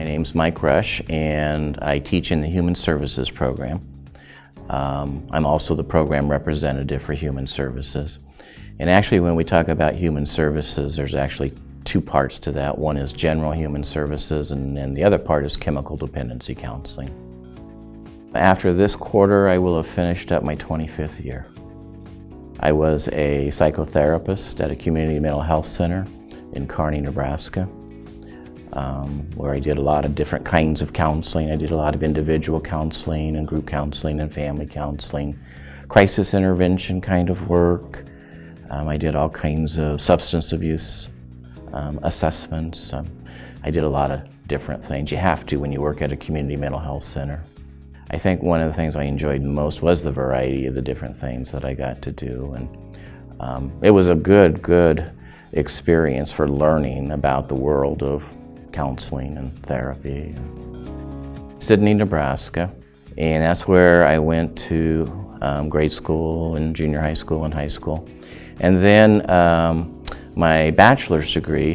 My name's Mike Rush, and I teach in the Human Services program. I'm also the program representative for Human Services. And actually, when we talk about Human Services, there's actually two parts to that. One is general Human Services, and then the other part is chemical dependency counseling. After this quarter, I will have finished up my 25th year. I was a psychotherapist at a community mental health center in Kearney, Nebraska, where I did a lot of different kinds of counseling. I did a lot of individual counseling and group counseling and family counseling, crisis intervention kind of work. I did all kinds of substance abuse assessments. I did a lot of different things. You have to when you work at a community mental health center. I think one of the things I enjoyed most was the variety of the different things that I got to do. And it was a good experience for learning about the world of counseling and therapy. Sydney, Nebraska, and that's where I went to grade school and junior high school and high school. And then my bachelor's degree,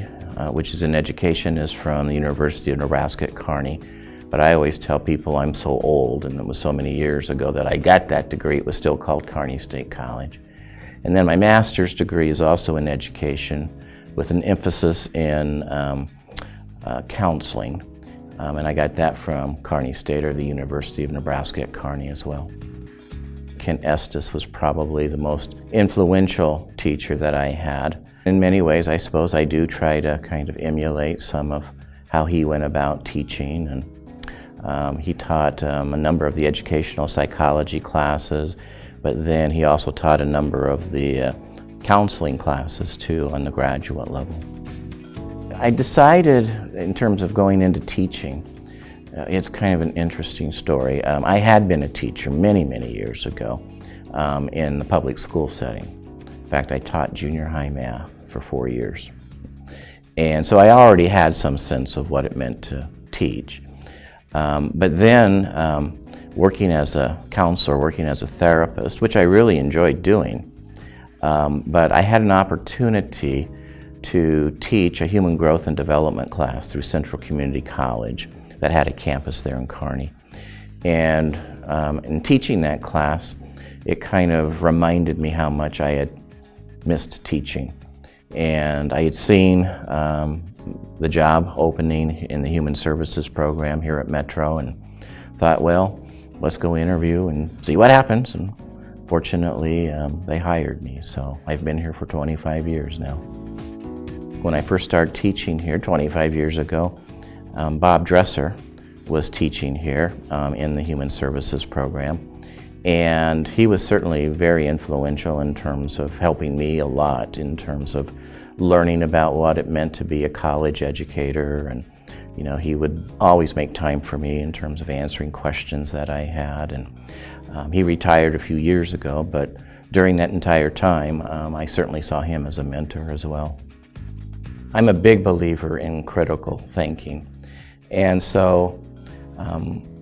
which is in education, is from the University of Nebraska at Kearney. But I always tell people I'm so old, and it was so many years ago that I got that degree. It was still called Kearney State College. And then my master's degree is also in education with an emphasis in counseling. And I got that from Kearney State, or the University of Nebraska at Kearney as well. Kent Estes was probably the most influential teacher that I had. In many ways, I suppose I do try to kind of emulate some of how he went about teaching. And he taught a number of the educational psychology classes, but then he also taught a number of the counseling classes too on the graduate level. I decided, in terms of going into teaching, it's kind of an interesting story. I had been a teacher many years ago in the public school setting. In fact, I taught junior high math for 4 years. And so I already had some sense of what it meant to teach. But then working as a counselor, working as a therapist, which I really enjoyed doing, but I had an opportunity to teach a human growth and development class through Central Community College that had a campus there in Kearney. And in teaching that class, it kind of reminded me how much I had missed teaching. And I had seen the job opening in the Human Services program here at Metro and thought, well, let's go interview and see what happens. And fortunately, they hired me. So I've been here for 25 years now. When I first started teaching here 25 years ago, Bob Dresser was teaching here in the Human Services program. And he was certainly very influential in terms of helping me a lot in terms of learning about what it meant to be a college educator. And you know, he would always make time for me in terms of answering questions that I had. And he retired a few years ago, but during that entire time, I certainly saw him as a mentor as well. I'm a big believer in critical thinking. And so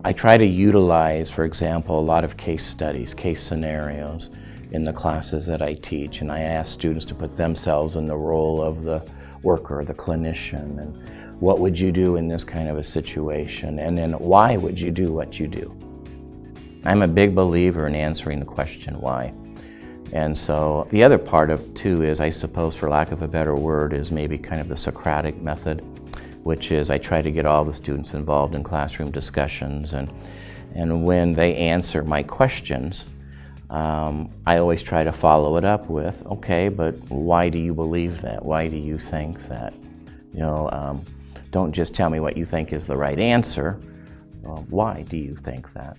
I try to utilize, for example, a lot of case studies, case scenarios in the classes that I teach. And I ask students to put themselves in the role of the worker, the clinician, and what would you do in this kind of a situation? And then why would you do what you do? I'm a big believer in answering the question why. And so the other part of it too is, I suppose, for lack of a better word, is maybe kind of the Socratic method, which is I try to get all the students involved in classroom discussions. And when they answer my questions, I always try to follow it up with, okay, but why do you believe that? Why do you think that? You know, don't just tell me what you think is the right answer. Why do you think that?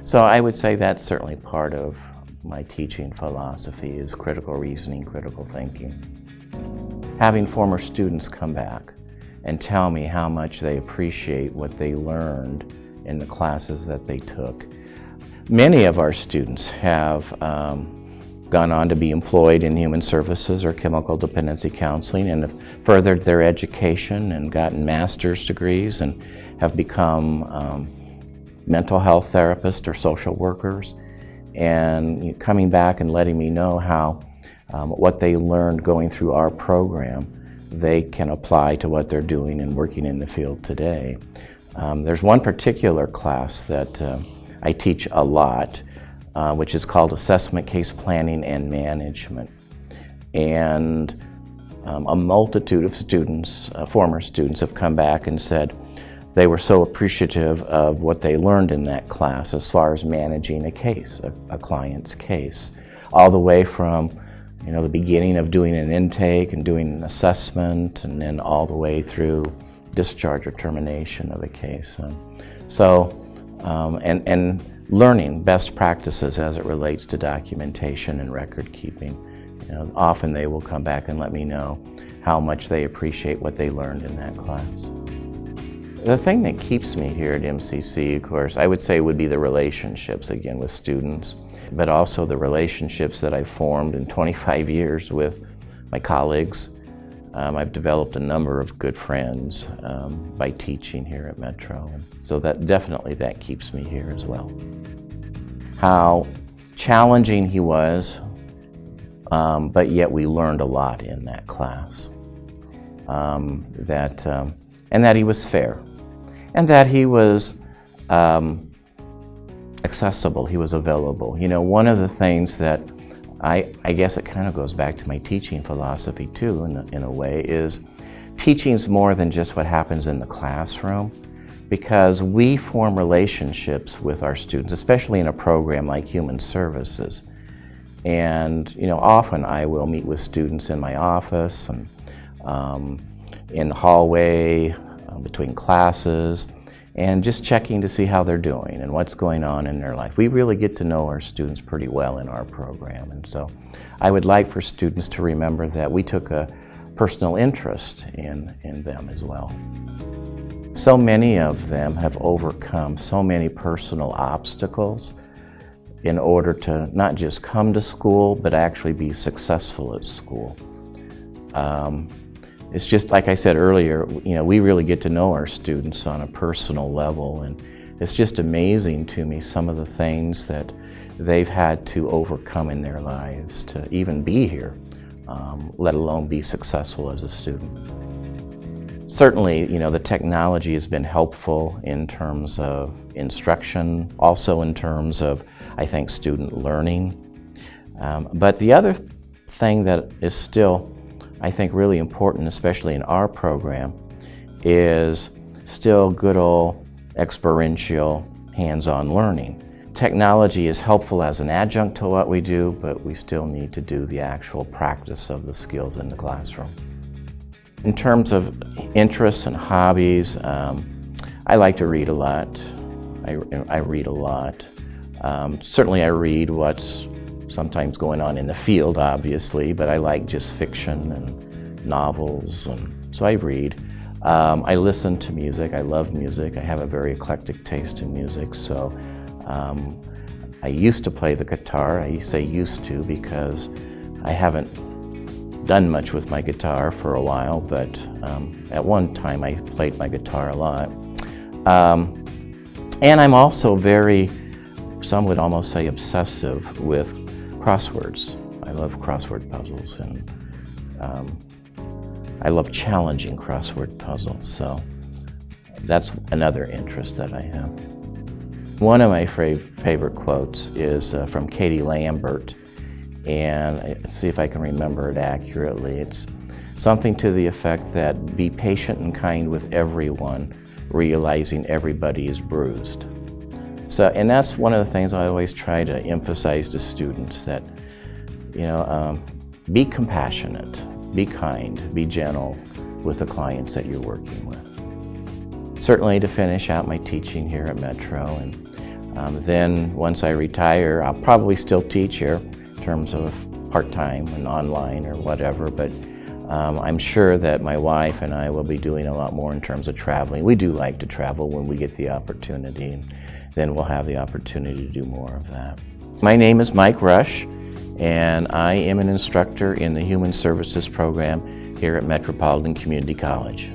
So I would say that's certainly part of my teaching philosophy, is critical reasoning, critical thinking. Having former students come back and tell me how much they appreciate what they learned in the classes that they took. Many of our students have gone on to be employed in human services or chemical dependency counseling and have furthered their education and gotten master's degrees and have become mental health therapists or social workers. And coming back and letting me know how what they learned going through our program they can apply to what they're doing and working in the field today. There's one particular class that I teach a lot, which is called Assessment Case Planning and Management. And a multitude of students, former students, have come back and said they were so appreciative of what they learned in that class as far as managing a case, a client's case, all the way from the beginning of doing an intake and doing an assessment, and then all the way through discharge or termination of a case. And learning best practices as it relates to documentation and record keeping. Often they will come back and let me know how much they appreciate what they learned in that class. The thing that keeps me here at MCC, of course, I would say would be the relationships, again, with students, but also the relationships that I've formed in 25 years with my colleagues. I've developed a number of good friends by teaching here at Metro. So that keeps me here as well. How challenging he was, but yet we learned a lot in that class. And that he was fair, and that he was accessible, he was available. One of the things that I guess it kind of goes back to my teaching philosophy too, in a way, is teaching's more than just what happens in the classroom, because we form relationships with our students, especially in a program like Human Services. And often I will meet with students in my office and in the hallway, between classes, and just checking to see how they're doing and what's going on in their life. We really get to know our students pretty well in our program, and so I would like for students to remember that we took a personal interest in them as well. So many of them have overcome so many personal obstacles in order to not just come to school, but actually be successful at school. It's just like I said earlier, we really get to know our students on a personal level, and it's just amazing to me some of the things that they've had to overcome in their lives to even be here, let alone be successful as a student. Certainly, the technology has been helpful in terms of instruction, also in terms of, I think, student learning. But the other thing that is still, I think, really important, especially in our program, is still good old experiential hands-on learning. Technology is helpful as an adjunct to what we do, but we still need to do the actual practice of the skills in the classroom. In terms of interests and hobbies, I like to read a lot. I read a lot. Certainly I read what's sometimes going on in the field, obviously, but I like just fiction and novels, and so I read. I listen to music. I love music. I have a very eclectic taste in music, so I used to play the guitar. I say used to because I haven't done much with my guitar for a while, but at one time I played my guitar a lot. And I'm also very, some would almost say, obsessive with crosswords. I love crossword puzzles, and I love challenging crossword puzzles, so that's another interest that I have. One of my favorite quotes is from Katie Lambert, and let's see if I can remember it accurately. It's something to the effect that, be patient and kind with everyone, realizing everybody is bruised. So, and that's one of the things I always try to emphasize to students, that, be compassionate, be kind, be gentle with the clients that you're working with. Certainly to finish out my teaching here at Metro, and then once I retire, I'll probably still teach here in terms of part-time and online or whatever, but I'm sure that my wife and I will be doing a lot more in terms of traveling. We do like to travel when we get the opportunity, and then we'll have the opportunity to do more of that. My name is Mike Rush, and I am an instructor in the Human Services program here at Metropolitan Community College.